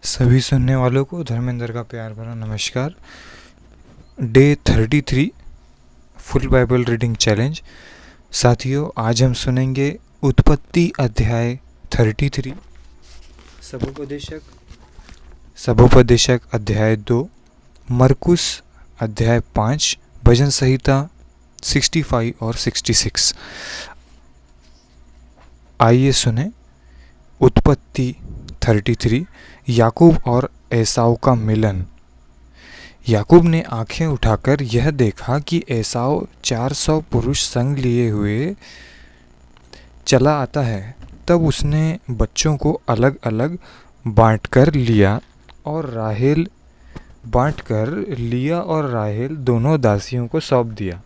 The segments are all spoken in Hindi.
सभी सुनने वालों को धर्मेंद्र का प्यार भरा नमस्कार। Day 33 full Bible reading challenge. साथियों, आज हम सुनेंगे उत्पत्ति अध्याय 33, सबोपदेशक अध्याय 2, मरकुस अध्याय 5, भजन संहिता 65 और 66। आइए सुने। उत्पत्ति 33, याकूब और एसाव का मिलन। याकूब ने आंखें उठाकर यह देखा कि एसाव 400 पुरुष संग लिए हुए चला आता है। तब उसने बच्चों को अलग अलग बांटकर लिया और राहेल दोनों दासियों को सौंप दिया।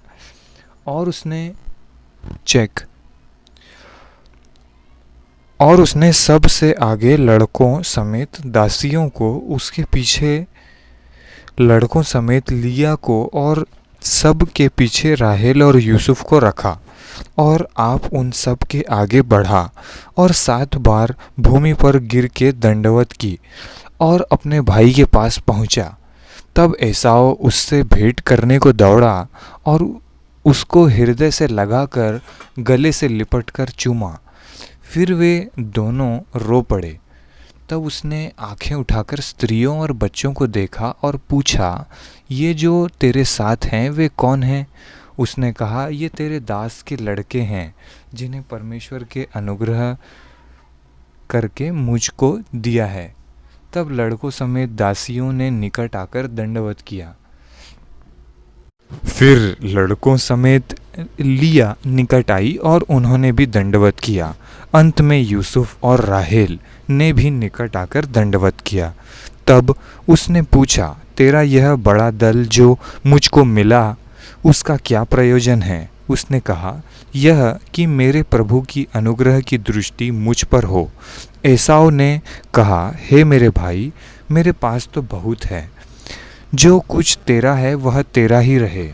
और उसने सबसे आगे लड़कों समेत दासियों को, उसके पीछे लड़कों समेत लिया को और सब के पीछे राहेल और यूसुफ को रखा। और आप उन सब के आगे बढ़ा और 7 बार भूमि पर गिर के दंडवत की और अपने भाई के पास पहुंचा। तब एसाव उससे भेंट करने को दौड़ा और उसको हृदय से लगाकर गले से लिपटकर चूमा। फिर वे दोनों रो पड़े। तब उसने आंखें उठाकर स्त्रियों और बच्चों को देखा और पूछा, ये जो तेरे साथ हैं वे कौन हैं? उसने कहा, ये तेरे दास के लड़के हैं जिन्हें परमेश्वर के अनुग्रह करके मुझको दिया है। तब लड़कों समेत दासियों ने निकट आकर दंडवत किया। फिर लड़कों समेत लिया निकट आई और उन्होंने भी दंडवत किया। अंत में यूसुफ और राहेल ने भी निकट आकर दंडवत किया। तब उसने पूछा, तेरा यह बड़ा दल जो मुझको मिला उसका क्या प्रयोजन है? उसने कहा, यह कि मेरे प्रभु की अनुग्रह की दृष्टि मुझ पर हो। एसाव ने कहा, हे मेरे भाई, मेरे पास तो बहुत है, जो कुछ तेरा है वह तेरा ही रहे।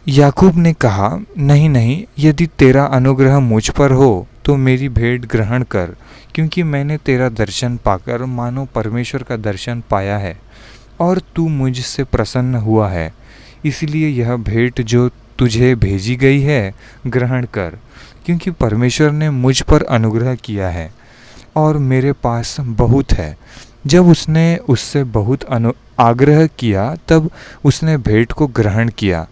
याकूब ने कहा, नहीं नहीं, यदि तेरा अनुग्रह मुझ पर हो तो मेरी भेंट ग्रहण कर, क्योंकि मैंने तेरा दर्शन पाकर मानो परमेश्वर का दर्शन पाया है और तू मुझसे प्रसन्न हुआ है। इसलिए यह भेंट जो तुझे भेजी गई है ग्रहण कर, क्योंकि परमेश्वर ने मुझ पर अनुग्रह किया है और मेरे पास बहुत है। जब उसने उससे बहुत आग्रह किया तब उसने भेंट को ग्रहण किया।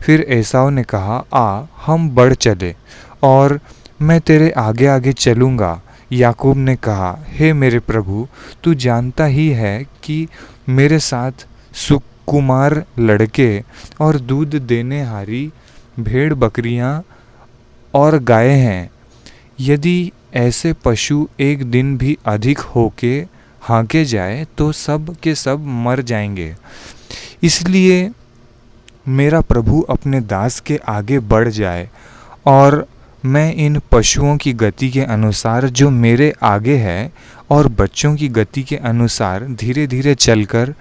फिर एसाव ने कहा, आ हम बढ़ चले और मैं तेरे आगे आगे चलूँगा। याकूब ने कहा, हे मेरे प्रभु, तू जानता ही है कि मेरे साथ सुकुमार लड़के और दूध देने हारी भेड़ बकरियां और गायें हैं। यदि ऐसे पशु एक दिन भी अधिक होके हाँके जाए तो सब के सब मर जाएंगे। इसलिए मेरा प्रभु अपने दास के आगे बढ़ जाए और मैं इन पशुओं की गति के अनुसार जो मेरे आगे है और बच्चों की गति के अनुसार धीरे धीरे चलकर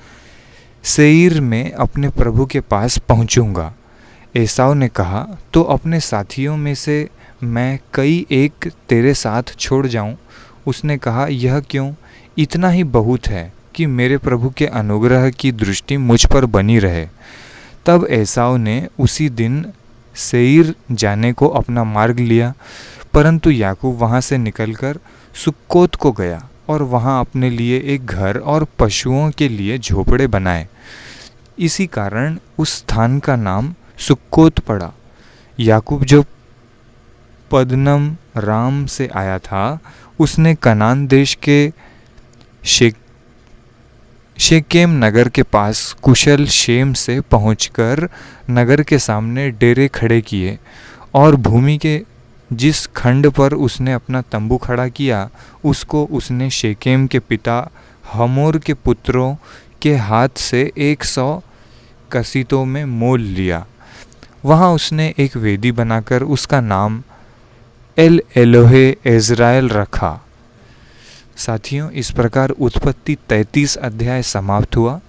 सेईर में अपने प्रभु के पास पहुंचूंगा। एसाव ने कहा, तो अपने साथियों में से मैं कई एक तेरे साथ छोड़ जाऊं? उसने कहा, यह क्यों? इतना ही बहुत है कि मेरे प्रभु के अनुग्रह की दृष्टि मुझ पर बनी रहे। तब एसाव ने उसी दिन सेईर जाने को अपना मार्ग लिया, परंतु याकूब वहाँ से निकलकर सुक्कोत को गया और वहाँ अपने लिए एक घर और पशुओं के लिए झोपड़े बनाए। इसी कारण उस स्थान का नाम सुक्कोत पड़ा। याकूब जो पद्दनम राम से आया था, उसने कनान देश के शेकेम नगर के पास कुशल शेम से पहुंचकर नगर के सामने डेरे खड़े किए और भूमि के जिस खंड पर उसने अपना तंबू खड़ा किया उसको उसने शेकेम के पिता हमोर के पुत्रों के हाथ से 100 कसीतों में मोल लिया। वहाँ उसने एक वेदी बनाकर उसका नाम एल एलोहे इज़राइल रखा। साथियों, इस प्रकार उत्पत्ति 33 अध्याय समाप्त हुआ।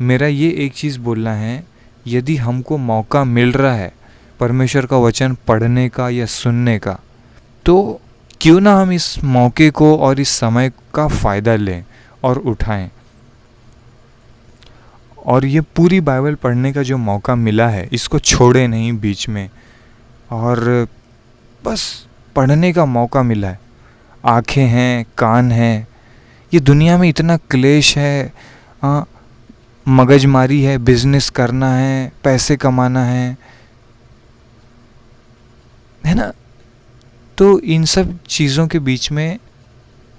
मेरा ये एक चीज़ बोलना है, यदि हमको मौका मिल रहा है परमेश्वर का वचन पढ़ने का या सुनने का, तो क्यों ना हम इस मौके को और इस समय का फ़ायदा लें और उठाएं, और ये पूरी बाइबल पढ़ने का जो मौका मिला है इसको छोड़े नहीं बीच में, और बस पढ़ने का मौका मिला है। आँखें हैं, कान हैं, ये दुनिया में इतना क्लेश है, मगजमारी है, बिजनेस करना है, पैसे कमाना है ना। तो इन सब चीज़ों के बीच में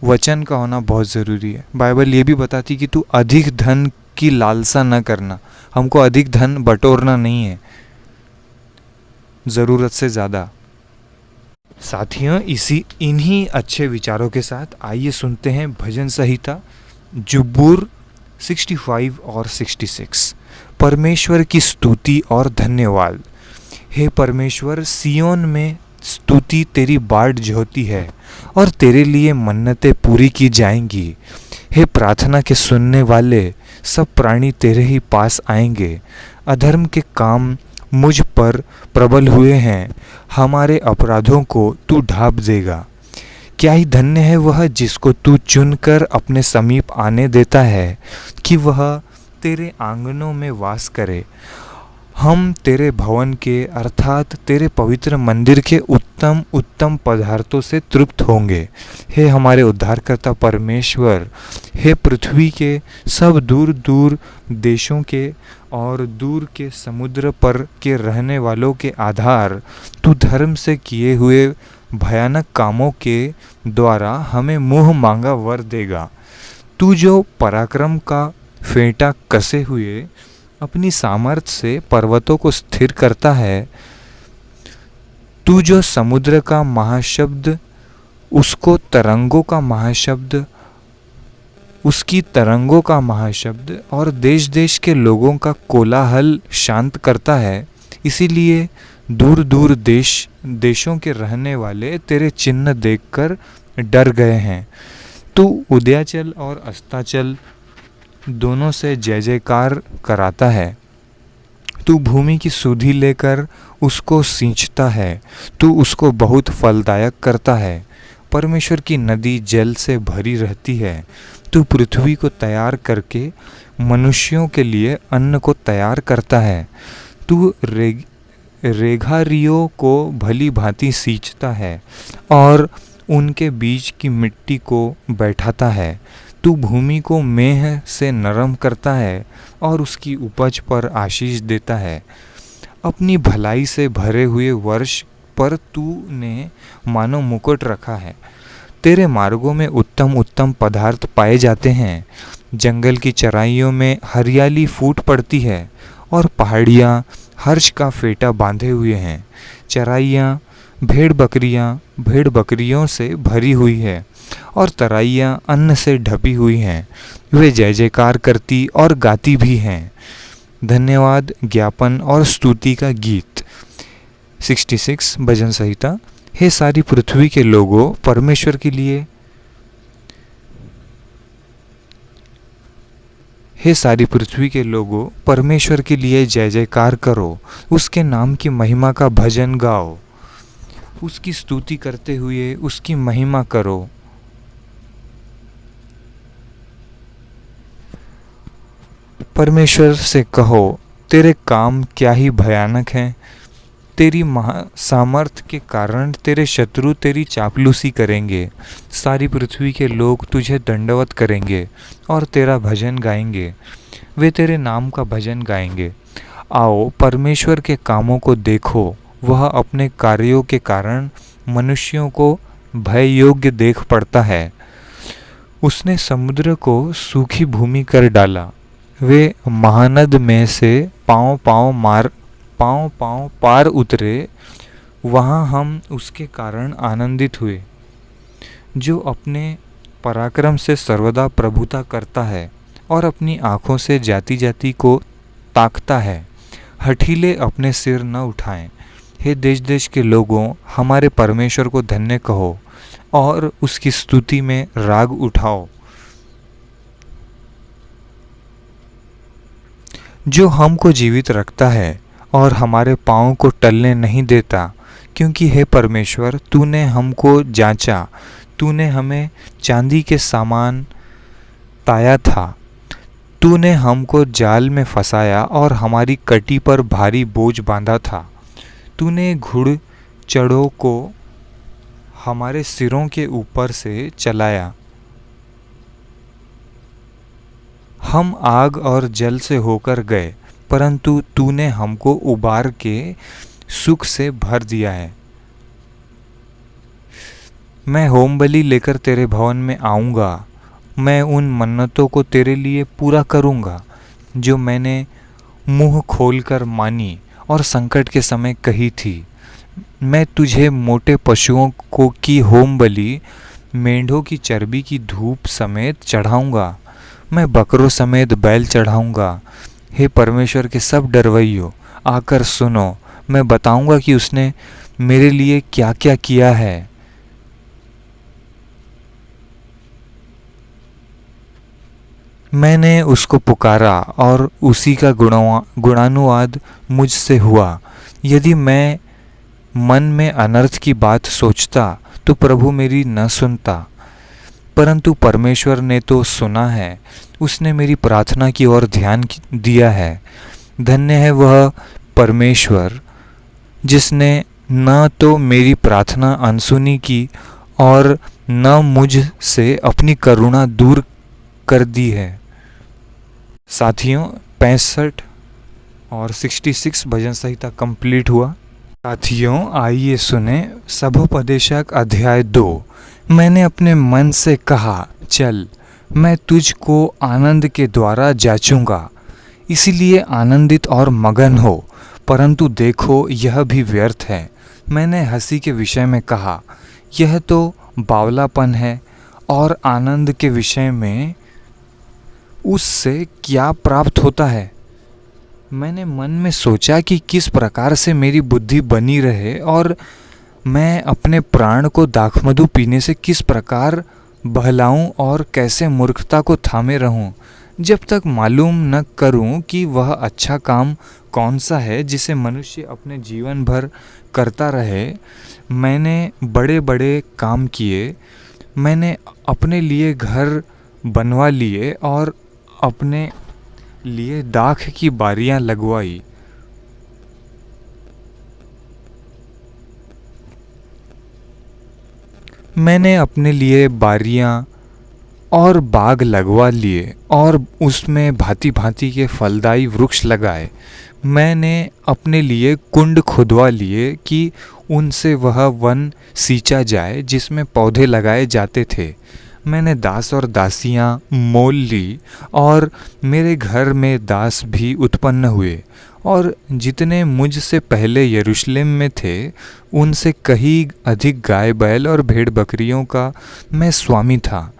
वचन का होना बहुत ज़रूरी है। बाइबल ये भी बताती कि तू अधिक धन की लालसा न करना। हमको अधिक धन बटोरना नहीं है, ज़रूरत से ज़्यादा। साथियों, इन्हीं अच्छे विचारों के साथ आइए सुनते हैं भजन संहिता जबूर 65 और 66। परमेश्वर की स्तुति और धन्यवाद। हे परमेश्वर, सियोन में स्तुति तेरी बाट जोहती है और तेरे लिए मन्नतें पूरी की जाएंगी। हे प्रार्थना के सुनने वाले, सब प्राणी तेरे ही पास आएंगे। अधर्म के काम मुझ पर प्रबल हुए हैं, हमारे अपराधों को तू ढाँप देगा। क्या ही धन्य है वह जिसको तू चुनकर अपने समीप आने देता है, कि वह तेरे आंगनों में वास करे। हम तेरे भवन के अर्थात तेरे पवित्र मंदिर के उत्तम उत्तम पदार्थों से तृप्त होंगे। हे हमारे उद्धारकर्ता परमेश्वर, हे पृथ्वी के सब दूर दूर देशों के और दूर के समुद्र पर के रहने वालों के आधार, तू धर्म से किए हुए भयानक कामों के द्वारा हमें मुँह मांगा वर देगा। तू जो पराक्रम का फेंटा कसे हुए अपनी सामर्थ्य से पर्वतों को स्थिर करता है, तू जो समुद्र का महाशब्द, उसकी तरंगों का महाशब्द और देश देश के लोगों का कोलाहल शांत करता है, इसीलिए दूर दूर देशों के रहने वाले तेरे चिन्ह देखकर डर गए हैं। तू उदयाचल और अस्ताचल दोनों से जय जयकार कराता है। तू भूमि की सुधि लेकर उसको सींचता है, तू उसको बहुत फलदायक करता है। परमेश्वर की नदी जल से भरी रहती है। तू पृथ्वी को तैयार करके मनुष्यों के लिए अन्न को तैयार करता है। तू रेघारियों को भली भांति सींचता है और उनके बीच की मिट्टी को बैठाता है। तू भूमि को मेंह से नरम करता है और उसकी उपज पर आशीष देता है। अपनी भलाई से भरे हुए वर्ष पर तूने मानो मुकुट रखा है। तेरे मार्गों में उत्तम उत्तम पदार्थ पाए जाते हैं। जंगल की चराइयों में हरियाली फूट पड़ती है और पहाड़ियाँ हर्ष का फेटा बांधे हुए हैं। चराइयाँ भेड़ बकरियों से भरी हुई है और तराइयाँ अन्न से ढपी हुई हैं। वे जय जयकार करती और गाती भी हैं। धन्यवाद, ज्ञापन और स्तुति का गीत। 66 भजन संहिता। हे सारी पृथ्वी के लोगों, परमेश्वर के लिए परमेश्वर के लिए जय जयकार करो। उसके नाम की महिमा का भजन गाओ। उसकी स्तुति करते हुए उसकी महिमा करो। परमेश्वर से कहो, तेरे काम क्या ही भयानक हैं। तेरी सामर्थ्य के कारण तेरे शत्रु तेरी चापलूसी करेंगे। सारी पृथ्वी के लोग तुझे दंडवत करेंगे और तेरा भजन गाएंगे। वे तेरे नाम का भजन गाएंगे। आओ, परमेश्वर के कामों को देखो। वह अपने कार्यों के कारण मनुष्यों को भय योग्य देख पड़ता है। उसने समुद्र को सूखी भूमि कर डाला। वे महानद में से पाँव पाँव पार उतरे। वहाँ हम उसके कारण आनंदित हुए। जो अपने पराक्रम से सर्वदा प्रभुता करता है और अपनी आँखों से जाति जाति को ताकता है। हठीले अपने सिर न उठाएं। हे देश देश के लोगों, हमारे परमेश्वर को धन्य कहो और उसकी स्तुति में राग उठाओ। जो हमको जीवित रखता है और हमारे पाँव को टलने नहीं देता, क्योंकि हे परमेश्वर, तूने हमको जांचा, तूने हमें चांदी के समान ताया था। तूने हमको जाल में फंसाया और हमारी कटी पर भारी बोझ बांधा था। तूने घुड़चढ़ों को हमारे सिरों के ऊपर से चलाया। हम आग और जल से होकर गए, परंतु तूने हमको उबार के सुख से भर दिया है। मैं होमबलि लेकर तेरे भवन में आऊँगा। मैं उन मन्नतों को तेरे लिए पूरा करूँगा जो मैंने मुंह खोलकर मानी और संकट के समय कही थी। मैं तुझे मोटे पशुओं को की होमबलि, मेंढों की चर्बी की धूप समेत चढ़ाऊँगा। मैं बकरों समेत बैल चढ़ाऊँगा। हे परमेश्वर के सब डरवैयों, आकर सुनो। मैं बताऊँगा कि उसने मेरे लिए क्या क्या किया है। मैंने उसको पुकारा और उसी का गुणानुवाद मुझसे हुआ। यदि मैं मन में अनर्थ की बात सोचता तो प्रभु मेरी न सुनता, परंतु परमेश्वर ने तो सुना है। उसने मेरी प्रार्थना की ओर ध्यान दिया है। धन्य है वह परमेश्वर जिसने न तो मेरी प्रार्थना अनसुनी की और न मुझ से अपनी करुणा दूर कर दी है। साथियों, 65 और 66 भजन संहिता कंप्लीट हुआ। साथियों, आइए सुने सभोपदेशक अध्याय 2। मैंने अपने मन से कहा, चल, मैं तुझको आनंद के द्वारा जांचूंगा। इसीलिए आनंदित और मगन हो, परंतु देखो यह भी व्यर्थ है। मैंने हंसी के विषय में कहा, यह तो बावलापन है, और आनंद के विषय में उससे क्या प्राप्त होता है। मैंने मन में सोचा कि किस प्रकार से मेरी बुद्धि बनी रहे और मैं अपने प्राण को दाखमधु पीने से किस प्रकार बहलाऊं और कैसे मूर्खता को थामे रहूं, जब तक मालूम न करूं कि वह अच्छा काम कौन सा है जिसे मनुष्य अपने जीवन भर करता रहे। मैंने बड़े बड़े काम किए। मैंने अपने लिए घर बनवा लिए और अपने लिए दाख की बारियां लगवाई। मैंने अपने लिए बारियां और बाग लगवा लिए और उसमें भांति भांति के फलदायी वृक्ष लगाए। मैंने अपने लिए कुंड खुदवा लिए कि उनसे वह वन सींचा जाए जिसमें पौधे लगाए जाते थे। मैंने दास और दासियां मोल ली और मेरे घर में दास भी उत्पन्न हुए, और जितने मुझसे पहले यरूशलेम में थे उनसे कहीं अधिक गाय बैल और भेड़ बकरियों का मैं स्वामी था।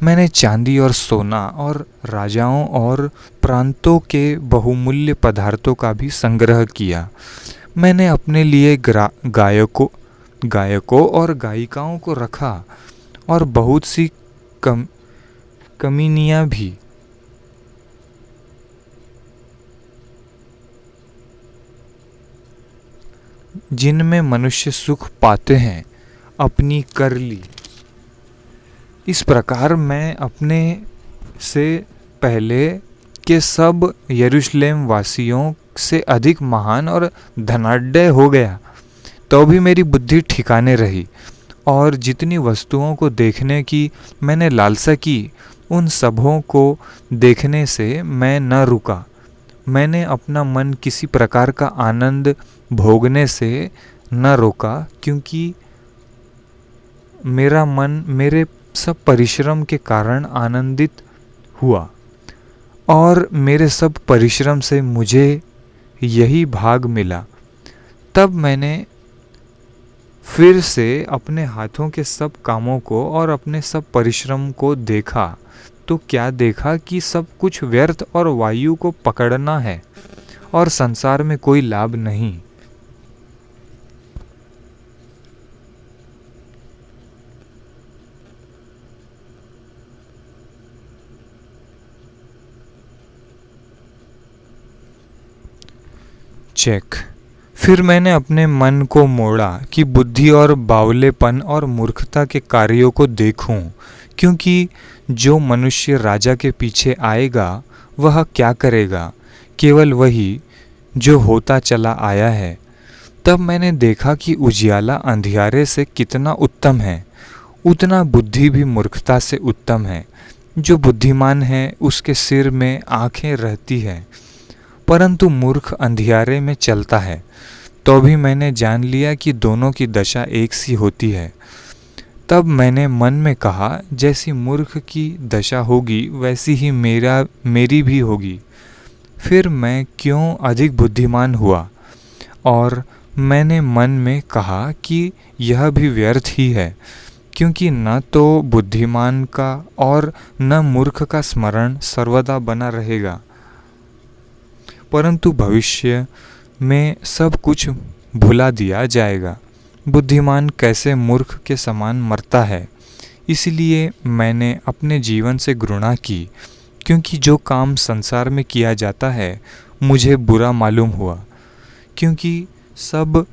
मैंने चांदी और सोना और राजाओं और प्रांतों के बहुमूल्य पदार्थों का भी संग्रह किया। मैंने अपने लिए गायकों और गायिकाओं को रखा और बहुत सी कमीनियां भी। जिनमें मनुष्य सुख पाते हैं अपनी कर ली। इस प्रकार मैं अपने से पहले के सब यरूशलेम वासियों से अधिक महान और धनाढ्य हो गया। तो भी मेरी बुद्धि ठिकाने रही, और जितनी वस्तुओं को देखने की मैंने लालसा की उन सबों को देखने से मैं न रुका। मैंने अपना मन किसी प्रकार का आनंद भोगने से न रोका, क्योंकि मेरा मन मेरे सब परिश्रम के कारण आनंदित हुआ, और मेरे सब परिश्रम से मुझे यही भाग मिला। तब मैंने फिर से अपने हाथों के सब कामों को और अपने सब परिश्रम को देखा, तो क्या देखा कि सब कुछ व्यर्थ और वायु को पकड़ना है और संसार में कोई लाभ नहीं। चेक। फिर मैंने अपने मन को मोड़ा कि बुद्धि और बावलेपन और मूर्खता के कार्यों को देखूं, क्योंकि जो मनुष्य राजा के पीछे आएगा वह क्या करेगा? केवल वही जो होता चला आया है। तब मैंने देखा कि उजियाला अंधियारे से कितना उत्तम है, उतना बुद्धि भी मूर्खता से उत्तम है। जो बुद्धिमान है उसके सिर में आंखें रहती हैं, परंतु मूर्ख अंधियारे में चलता है। तो भी मैंने जान लिया कि दोनों की दशा एक सी होती है। तब मैंने मन में कहा, जैसी मूर्ख की दशा होगी वैसी ही मेरी भी होगी। फिर मैं क्यों अधिक बुद्धिमान हुआ, और मैंने मन में कहा कि यह भी व्यर्थ ही है, क्योंकि न तो बुद्धिमान का और न मूर्ख का स्मरण सर्वदा बना रहेगा, परंतु भविष्य में सब कुछ भुला दिया जाएगा। बुद्धिमान कैसे मूर्ख के समान मरता है। इसलिए मैंने अपने जीवन से घृणा की, क्योंकि जो काम संसार में किया जाता है मुझे बुरा मालूम हुआ, क्योंकि सब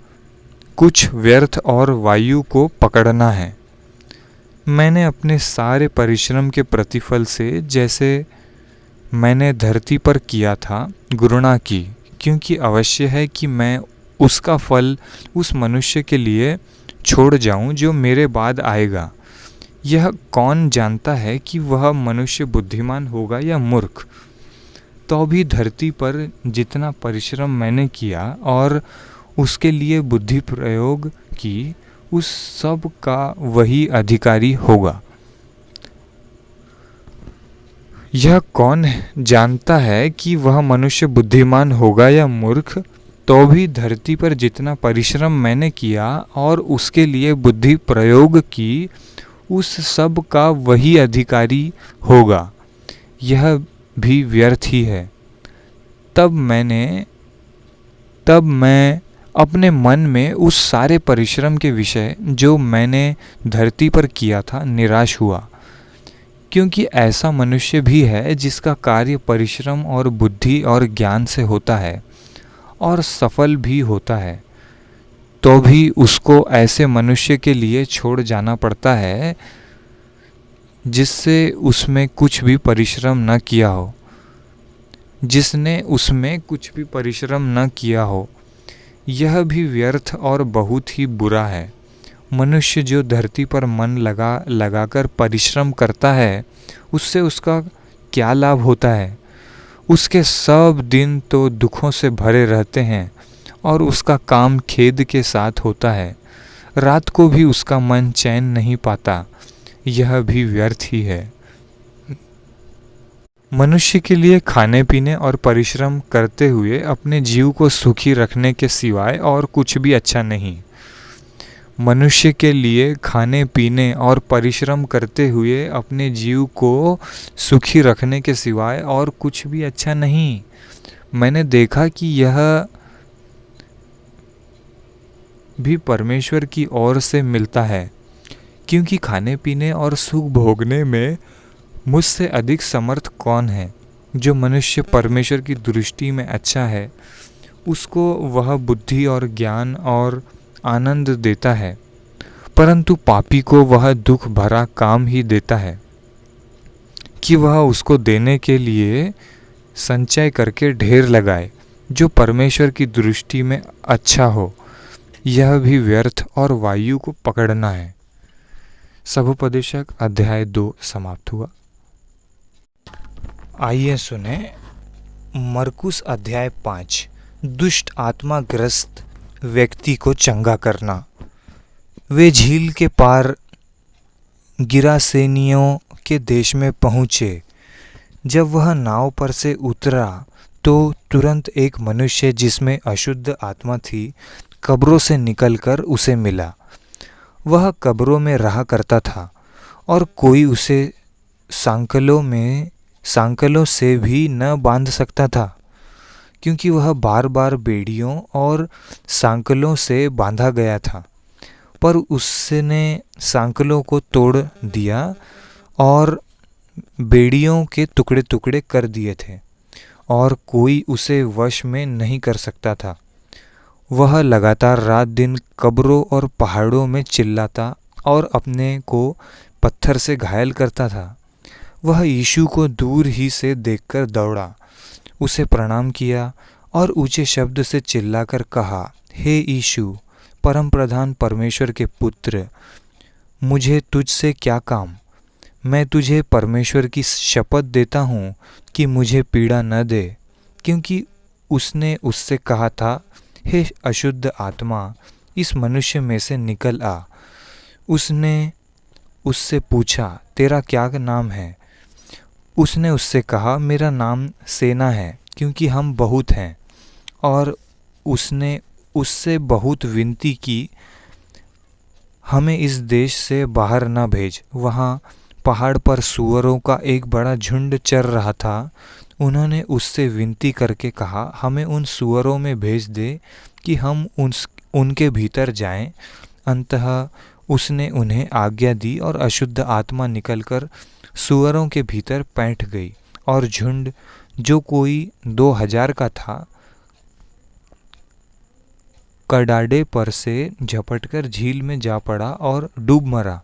कुछ व्यर्थ और वायु को पकड़ना है। मैंने अपने सारे परिश्रम के प्रतिफल से, जैसे मैंने धरती पर किया था, घृणा की, क्योंकि अवश्य है कि मैं उसका फल उस मनुष्य के लिए छोड़ जाऊं जो मेरे बाद आएगा। यह कौन जानता है कि वह मनुष्य बुद्धिमान होगा या मूर्ख। तो भी धरती पर जितना परिश्रम मैंने किया और उसके लिए बुद्धि प्रयोग की, उस सब का वही अधिकारी होगा। यह कौन जानता है कि वह मनुष्य बुद्धिमान होगा या मूर्ख। तो भी धरती पर जितना परिश्रम मैंने किया और उसके लिए बुद्धि प्रयोग की, उस सब का वही अधिकारी होगा। यह भी व्यर्थ ही है। तब मैं अपने मन में उस सारे परिश्रम के विषय जो मैंने धरती पर किया था निराश हुआ, क्योंकि ऐसा मनुष्य भी है जिसका कार्य परिश्रम और बुद्धि और ज्ञान से होता है और सफल भी होता है। तो भी उसको ऐसे मनुष्य के लिए छोड़ जाना पड़ता है जिसने उसमें कुछ भी परिश्रम न किया हो। यह भी व्यर्थ और बहुत ही बुरा है। मनुष्य जो धरती पर मन लगाकर परिश्रम करता है, उससे उसका क्या लाभ होता है? उसके सब दिन तो दुखों से भरे रहते हैं और उसका काम खेद के साथ होता है। रात को भी उसका मन चैन नहीं पाता। यह भी व्यर्थ ही है। मनुष्य के लिए खाने पीने और परिश्रम करते हुए अपने जीव को सुखी रखने के सिवाय और कुछ भी अच्छा नहीं। मनुष्य के लिए खाने पीने और परिश्रम करते हुए अपने जीव को सुखी रखने के सिवाय और कुछ भी अच्छा नहीं। मैंने देखा कि यह भी परमेश्वर की ओर से मिलता है, क्योंकि खाने पीने और सुख भोगने में मुझसे अधिक समर्थ कौन है। जो मनुष्य परमेश्वर की दृष्टि में अच्छा है, उसको वह बुद्धि और ज्ञान और आनंद देता है, परंतु पापी को वह दुख भरा काम ही देता है कि वह उसको देने के लिए संचय करके ढेर लगाए। जो परमेश्वर की दृष्टि में अच्छा हो, यह भी व्यर्थ और वायु को पकड़ना है। सभोपदेशक अध्याय 2 समाप्त हुआ। आइए सुने मरकुस अध्याय 5, दुष्ट आत्मा ग्रस्त व्यक्ति को चंगा करना। वे झील के पार गिरासेनियों के देश में पहुँचे। जब वह नाव पर से उतरा तो तुरंत एक मनुष्य जिसमें अशुद्ध आत्मा थी कब्रों से निकलकर उसे मिला। वह कब्रों में रहा करता था और कोई उसे सांकलों से भी न बांध सकता था, क्योंकि वह बार बार बेड़ियों और सांकलों से बांधा गया था। पर उसने सांकलों को तोड़ दिया और बेड़ियों के टुकड़े टुकड़े कर दिए थे, और कोई उसे वश में नहीं कर सकता था। वह लगातार रात दिन कब्रों और पहाड़ों में चिल्लाता और अपने को पत्थर से घायल करता था। वह यीशु को दूर ही से देखकर दौड़ा, उसे प्रणाम किया और ऊंचे शब्द से चिल्लाकर कहा, हे यीशु, परम प्रधान परमेश्वर के पुत्र, मुझे तुझसे क्या काम? मैं तुझे परमेश्वर की शपथ देता हूँ कि मुझे पीड़ा न दे। क्योंकि उसने उससे कहा था, हे अशुद्ध आत्मा, इस मनुष्य में से निकल आ। उसने उससे पूछा, तेरा क्या नाम है? उसने उससे कहा, मेरा नाम सेना है, क्योंकि हम बहुत हैं। और उसने उससे बहुत विनती की, हमें इस देश से बाहर न भेज। वहाँ पहाड़ पर सूअरों का एक बड़ा झुंड चर रहा था। उन्होंने उससे विनती करके कहा, हमें उन सूअरों में भेज दे कि हम उनके भीतर जाएं। अंततः उसने उन्हें आज्ञा दी और अशुद्ध आत्मा निकलकर सूअरों के भीतर पैठ गई और झुंड, जो कोई 2000 का था, कड़ाड़े पर से झपटकर झील में जा पड़ा और डूब मरा।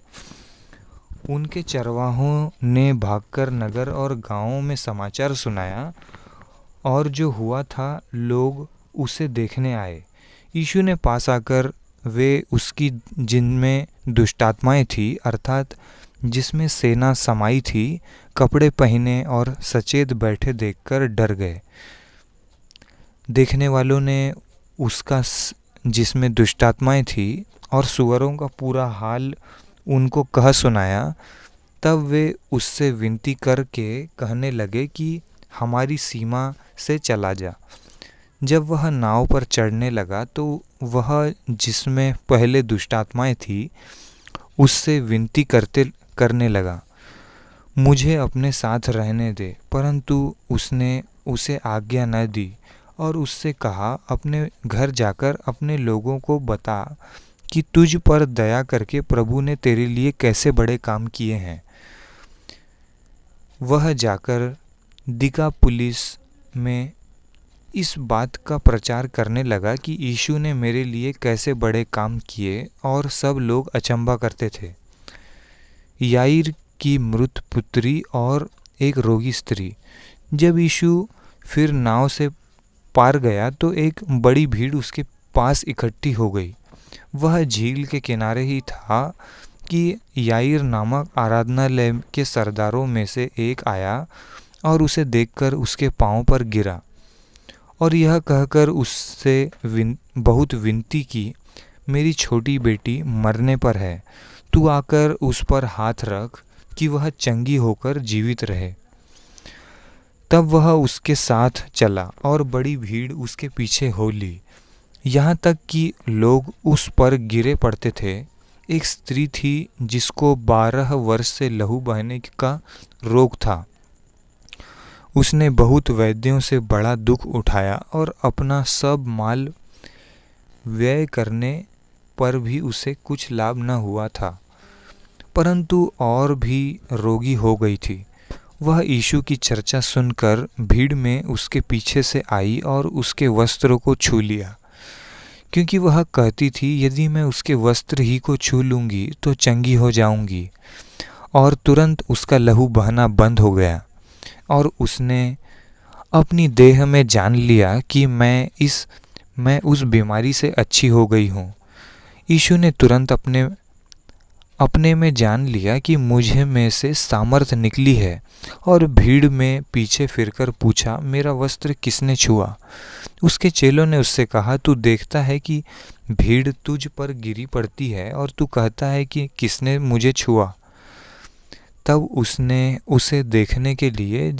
उनके चरवाहों ने भागकर नगर और गांवों में समाचार सुनाया और जो हुआ था लोग उसे देखने आए। यीशु ने पास आकर वे उसकी जिनमें दुष्टात्माएं थी, अर्थात जिसमें सेना समाई थी, कपड़े पहने और सचेत बैठे देखकर डर गए। देखने वालों ने उसका जिसमें दुष्टात्माएं थी और सुअरों का पूरा हाल उनको कह सुनाया। तब वे उससे विनती करके कहने लगे कि हमारी सीमा से चला जा। जब वह नाव पर चढ़ने लगा तो वह जिसमें पहले दुष्टात्माएं थी उससे विनती करने लगा, मुझे अपने साथ रहने दे। परंतु उसने उसे आज्ञा न दी और उससे कहा, अपने घर जाकर अपने लोगों को बता कि तुझ पर दया करके प्रभु ने तेरे लिए कैसे बड़े काम किए हैं। वह जाकर दिकापुलिस में इस बात का प्रचार करने लगा कि यीशु ने मेरे लिए कैसे बड़े काम किए, और सब लोग अचंभा करते थे। याईर की मृत पुत्री और एक रोगी स्त्री। जब यीशु फिर नाव से पार गया तो एक बड़ी भीड़ उसके पास इकट्ठी हो गई। वह झील के किनारे ही था कि याईर नामक आराधनालय के सरदारों में से एक आया और उसे देखकर उसके पांव पर गिरा और यह कहकर उससे बहुत विनती की, मेरी छोटी बेटी मरने पर है, तू आकर उस पर हाथ रख कि वह चंगी होकर जीवित रहे। तब वह उसके साथ चला और बड़ी भीड़ उसके पीछे हो ली, यहाँ तक कि लोग उस पर गिरे पड़ते थे। एक स्त्री थी जिसको 12 वर्ष से लहू बहने का रोग था। उसने बहुत वैद्यों से बड़ा दुख उठाया और अपना सब माल व्यय करने पर भी उसे कुछ लाभ न हुआ था, परंतु और भी रोगी हो गई थी। वह यीशु की चर्चा सुनकर भीड़ में उसके पीछे से आई और उसके वस्त्रों को छू लिया, क्योंकि वह कहती थी, यदि मैं उसके वस्त्र ही को छू लूँगी तो चंगी हो जाऊँगी। और तुरंत उसका लहू बहना बंद हो गया और उसने अपनी देह में जान लिया कि मैं उस बीमारी से अच्छी हो गई हूँ। यीशु ने तुरंत अपने में जान लिया कि मुझे में से सामर्थ निकली है और भीड़ में पीछे फिरकर पूछा, मेरा वस्त्र किसने छुआ? उसके चेलों ने उससे कहा, तू देखता है कि भीड़ तुझ पर गिरी पड़ती है और तू कहता है कि किसने मुझे छुआ? तब उसने उसे देखने के लिए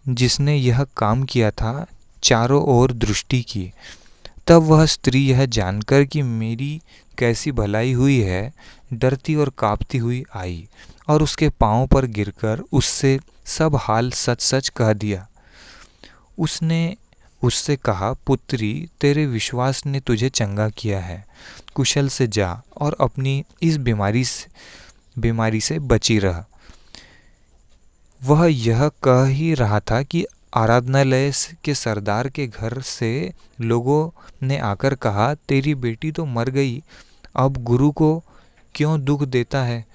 जिसने यह काम किया था चारों ओर दृष्टि की। तब वह स्त्री यह जानकर कि मेरी कैसी भलाई हुई है, डरती और कांपती हुई आई और उसके पांव पर गिरकर उससे सब हाल सच सच कह दिया। उसने उससे कहा, पुत्री, तेरे विश्वास ने तुझे चंगा किया है, कुशल से जा और अपनी इस बीमारी से बची रह। वह यह कह ही रहा था कि आराधनालय के सरदार के घर से लोगों ने आकर कहा, तेरी बेटी तो मर गई, अब गुरु को क्यों दुख देता है।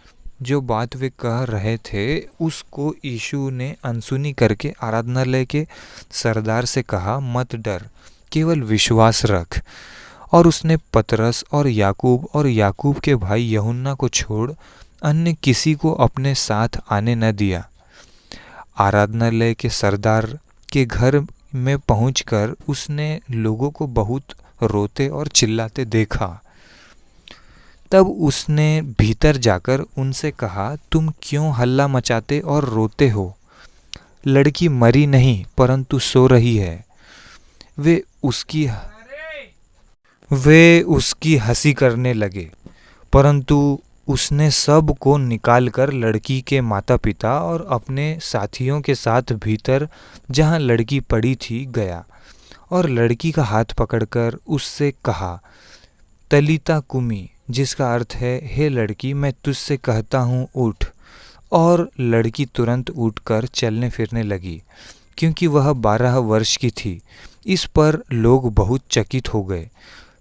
जो बात वे कह रहे थे उसको यीशु ने अनसुनी करके आराधनालय के सरदार से कहा, मत डर, केवल विश्वास रख। और उसने पतरस और याकूब के भाई यूहन्ना को छोड़ अन्य किसी को अपने साथ आने न दिया। आराधनालय के सरदार के घर में पहुंचकर उसने लोगों को बहुत रोते और चिल्लाते देखा। तब उसने भीतर जाकर उनसे कहा, तुम क्यों हल्ला मचाते और रोते हो? लड़की मरी नहीं परंतु सो रही है। वे उसकी हंसी करने लगे, परंतु उसने सब को निकालकर लड़की के माता पिता और अपने साथियों के साथ भीतर जहाँ लड़की पड़ी थी गया और लड़की का हाथ पकड़कर उससे कहा, तलीता कुमी, जिसका अर्थ है, हे लड़की, मैं तुझसे कहता हूँ उठ। और लड़की तुरंत उठकर चलने फिरने लगी, क्योंकि वह 12 वर्ष की थी। इस पर लोग बहुत चकित हो गए।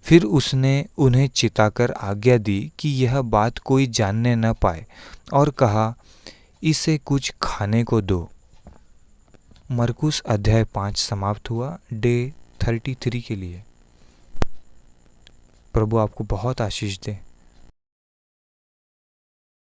फिर उसने उन्हें चिताकर आज्ञा दी कि यह बात कोई जानने न पाए और कहा, इसे कुछ खाने को दो। मरकुस अध्याय 5 समाप्त हुआ डे 33 के लिए। प्रभु आपको बहुत आशीष दे।